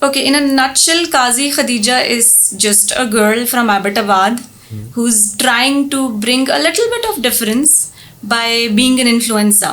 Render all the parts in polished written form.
Okay, in a nutshell, Qazi Khadija is just a girl from Abbottabad who's trying to bring a little bit of difference by being an influencer.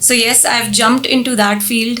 so yes, I've jumped into that field.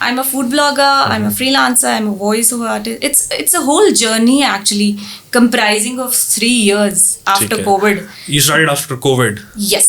I'm a food blogger, I'm a freelancer, I'm a voice-over artist. It's a whole journey actually, comprising of 3 years after COVID. You started after COVID? Yes,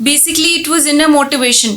Basically it was inner motivation.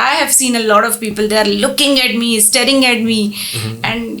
I have seen a lot of people, they are looking at me, staring at me, and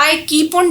I keep on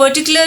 particular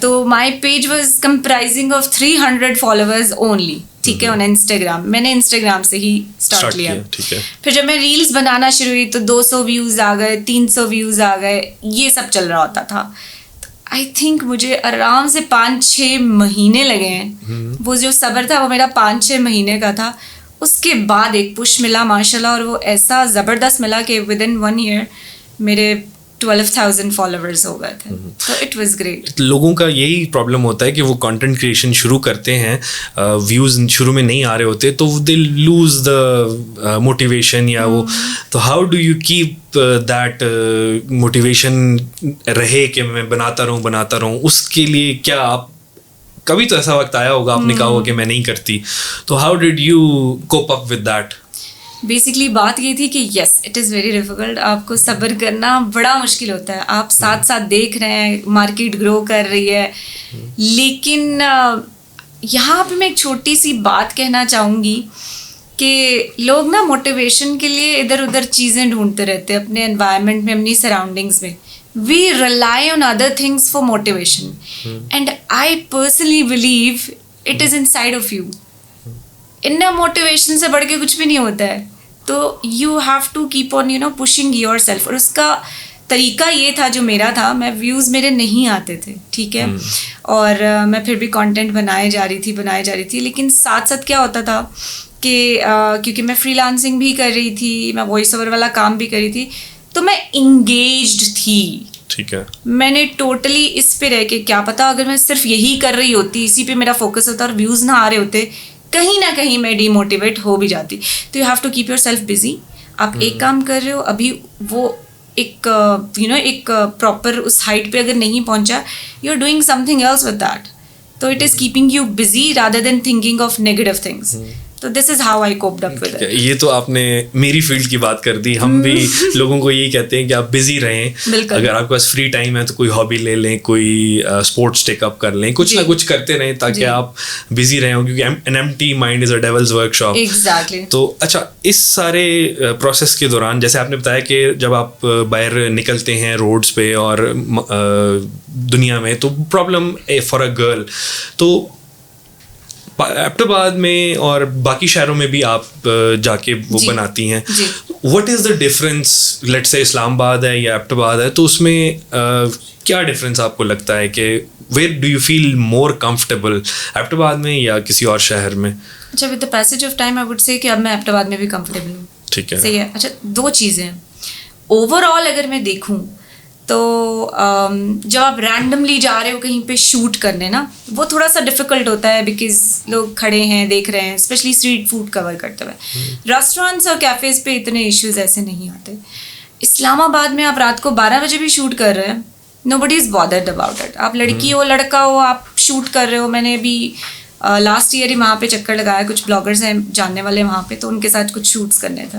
तो my page was comprising of 300 followers only, ठीक है, on Instagram. मैंने Instagram से ही start किया. ठीक है. फिर जब मैं रील्स बनाना शुरू हुई तो 200 व्यूज़ आ गए, 300 व्यूज़ आ गए, ये सब चल रहा होता था. आई थिंक मुझे आराम से 5-6 महीने लगे हैं. वो जो सब्र था वो मेरा 5-6 महीने का था. उसके बाद एक पुश मिला माशाल्लाह, और वो ऐसा ज़बरदस्त मिला कि विद इन 1 ईयर मेरे 12,000 फॉलोअर्स हो गए थे. तो इट वाज ग्रेट. लोगों का यही प्रॉब्लम होता है कि वो कंटेंट क्रिएशन शुरू करते हैं, व्यूज़ शुरू में नहीं आ रहे होते तो दे लूज द मोटिवेशन या वो. तो how do you keep that motivation रहे कि मैं बनाता रहूँ? उसके लिए क्या आप, कभी तो ऐसा वक्त आया होगा आपने कहा होगा कि मैं नहीं करती, तो how did you cope up with that? Basically बात ये थी कि yes it is very difficult. आपको सब्र करना बड़ा मुश्किल होता है. आप साथ साथ देख रहे हैं मार्केट ग्रो कर रही है, लेकिन यहाँ पे मैं एक छोटी सी बात कहना चाहूँगी कि लोग ना मोटिवेशन के लिए इधर उधर चीज़ें ढूंढते रहते हैं अपने एनवायरनमेंट में, अपनी सराउंडिंग्स में. We rely on other things for motivation. And I personally believe it is inside of you. इन्ना मोटिवेशन से बढ़ के कुछ भी नहीं होता है. तो you have to keep on pushing yourself. और उसका तरीका ये था जो मेरा था, मैं व्यूज़ मेरे नहीं आते थे, ठीक है, और मैं फिर भी कंटेंट बनाए जा रही थी. लेकिन साथ साथ क्या होता था कि क्योंकि मैं फ्रीलांसिंग भी कर रही थी, मैं वॉइस ओवर वाला काम भी कर रही थी, तो मैं इंगेज्ड थी. ठीक है. मैंने टोटली इस पे रह के, क्या पता अगर मैं सिर्फ यही कर रही होती, इसी पे मेरा फोकस होता और व्यूज़ ना आ रहे होते, कहीं ना कहीं मैं डीमोटिवेट हो भी जाती. तो you have to keep yourself busy. आप एक काम कर रहे हो, अभी वो एक एक प्रॉपर उस हाइट पे अगर नहीं पहुंचा, you are doing something else with that. तो it is keeping you busy rather than thinking of negative things. तो this is how I coped up with it. ये तो आपने मेरी फील्ड की बात कर दी. हम भी लोगों को यही कहते हैं कि आप बिजी रहें. अगर आपके पास फ्री टाइम है तो कोई हॉबी ले लें, कोई स्पोर्ट्स टेकअप कर लें, कुछ ना कुछ करते रहें ताकि आप बिजी रहें, क्योंकि an empty mind is a devils workshop. Exactly. तो अच्छा, इस सारे प्रोसेस के दौरान जैसे आपने बताया कि जब आप बाहर निकलते हैं रोड्स पे और दुनिया में, तो प्रॉब्लम फॉर अ गर्ल, तो एबटाबाद में और बाकी शहरों में भी आप जाके वो बनाती हैं. What is the difference? Let's say Islamabad है या एबटाबाद है, तो उसमें क्या डिफरेंस आपको लगता है कि where do you feel more comfortable, Abbottabad में या किसी और शहर में? अच्छा, with the passage of time I would say कि अब मैं एबटाबाद में भी कंफर्टेबल हूँ. ठीक है, सही है. अच्छा, 2 चीज़ें हैं ओवरऑल अगर मैं देखूँ तो. जब आप रैंडमली जा रहे हो कहीं पे शूट करने ना, वो थोड़ा सा डिफ़िकल्ट होता है बिकॉज लोग खड़े हैं, देख रहे हैं, स्पेशली स्ट्रीट फूड कवर करते हुए. रेस्टोरेंट्स और कैफ़ेज़ पे इतने इश्यूज ऐसे नहीं आते. इस्लामाबाद में आप रात को 12 बजे भी शूट कर रहे हैं, nobody is bothered about it. आप लड़की हो लड़का हो, आप शूट कर रहे हो. मैंने अभी लास्ट ईयर ही वहाँ पे चक्कर लगाया, कुछ ब्लॉगर्स हैं जानने वाले वहाँ पे, तो उनके साथ कुछ शूट्स करने थे.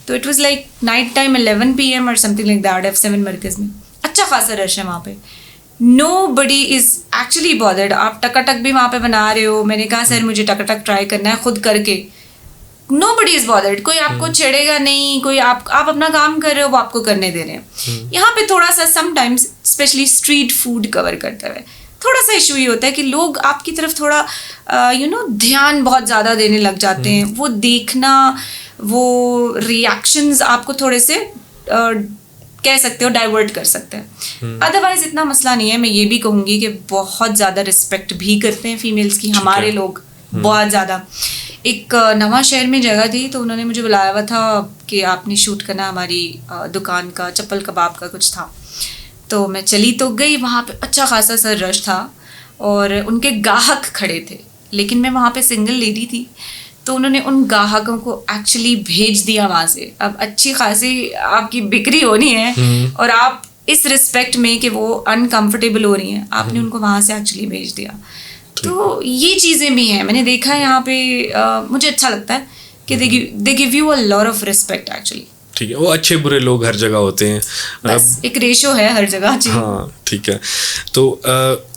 तो it was like night time 11 PM और समथिंग लाइक दैट. F7 मरकज़ में अच्छा खासा रश है वहाँ पे. Nobody is actually bothered. आप टकाटक भी वहाँ पे बना रहे हो, मैंने कहा सर मुझे टकाटक ट्राई करना है खुद करके, नोबडी इज़ बॉदर्ड. कोई आपको छेड़ेगा नहीं, कोई आप अपना काम कर रहे हो वो आपको करने दे रहे हैं. यहाँ पे थोड़ा सा sometimes specially street food cover करते हुए थोड़ा सा इशू ये होता है कि लोग आपकी तरफ थोड़ा ध्यान बहुत ज़्यादा देने लग जाते हैं. वो देखना, वो रिएक्शंस आपको थोड़े से कह सकते हो डाइवर्ट कर सकते हैं. अदरवाइज इतना मसला नहीं है. मैं ये भी कहूँगी कि बहुत ज़्यादा रिस्पेक्ट भी करते हैं फीमेल्स की हमारे लोग, बहुत ज़्यादा. एक नवा शहर में जगह थी तो उन्होंने मुझे बुलाया हुआ था कि आपने शूट करना, हमारी दुकान का चप्पल कबाब का कुछ था. तो मैं चली तो गई. वहाँ पे अच्छा खासा सर रश था और उनके ग्राहक खड़े थे, लेकिन मैं वहाँ पे सिंगल लेडी थी, तो उन्होंने उन ग्राहकों को एक्चुअली भेज दिया वहाँ से. अब अच्छी खासी आपकी बिक्री होनी है और आप इस रिस्पेक्ट में कि वो अनकंफर्टेबल हो रही हैं, आपने उनको वहाँ से एक्चुअली भेज दिया. तो ये चीज़ें भी हैं, मैंने देखा है यहाँ पे. मुझे अच्छा लगता है कि they give you a lot of respect actually. ठीक है, वो अच्छे बुरे लोग हर जगह होते हैं, बस एक रेशो है हर जगह. हाँ ठीक है. तो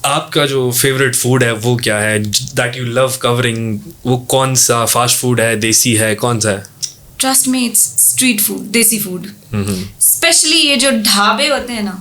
आपका जो फेवरेट फूड है वो क्या है, दैट यू लव कवरिंग? वो कौन सा फास्ट फूड है, देसी है, कौन सा है? Trust me, it's street food, देसी फूड. स्पेशली ये जो ढाबे होते हैं ना,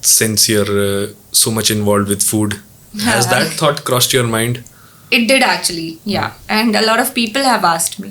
since you're so much involved with food? Has that thought crossed your mind? It did actually, yeah. And a lot of people have asked me.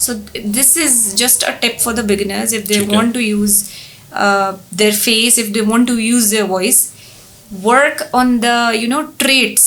So this is just a tip for the beginners if they want to use their face, if they want to use their voice, work on the traits.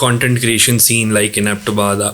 content creation scene like in Aptabad,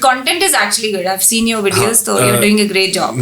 content is actually good. I've seen your videos, so you're doing a great job.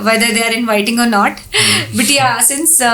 whether they are inviting or not. But yeah, since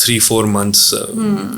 3-4 months,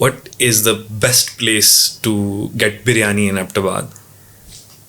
what is the best place to get biryani in Abbottabad?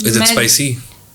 Is it spicy?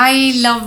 I love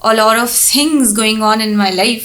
a lot of things going on in my life,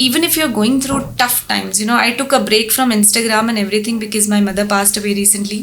even if you're going through tough times, I took a break from Instagram and everything because my mother passed away recently.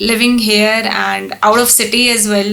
living here and out of city as well.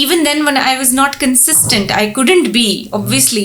even then when I was not consistent, I couldn't be, obviously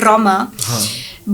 trauma,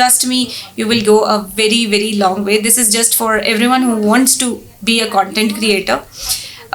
Trust me, you will go a very very long way. This is just for everyone who wants to be a content creator.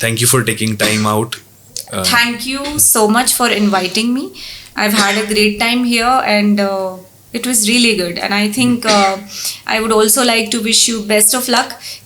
thank you for taking time out. Thank you so much for inviting me. I've had a great time here and it was really good. And I think I would also like to wish you best of luck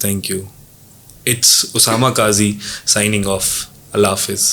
Thank you. It's Usama Qazi signing off. Allah Hafiz.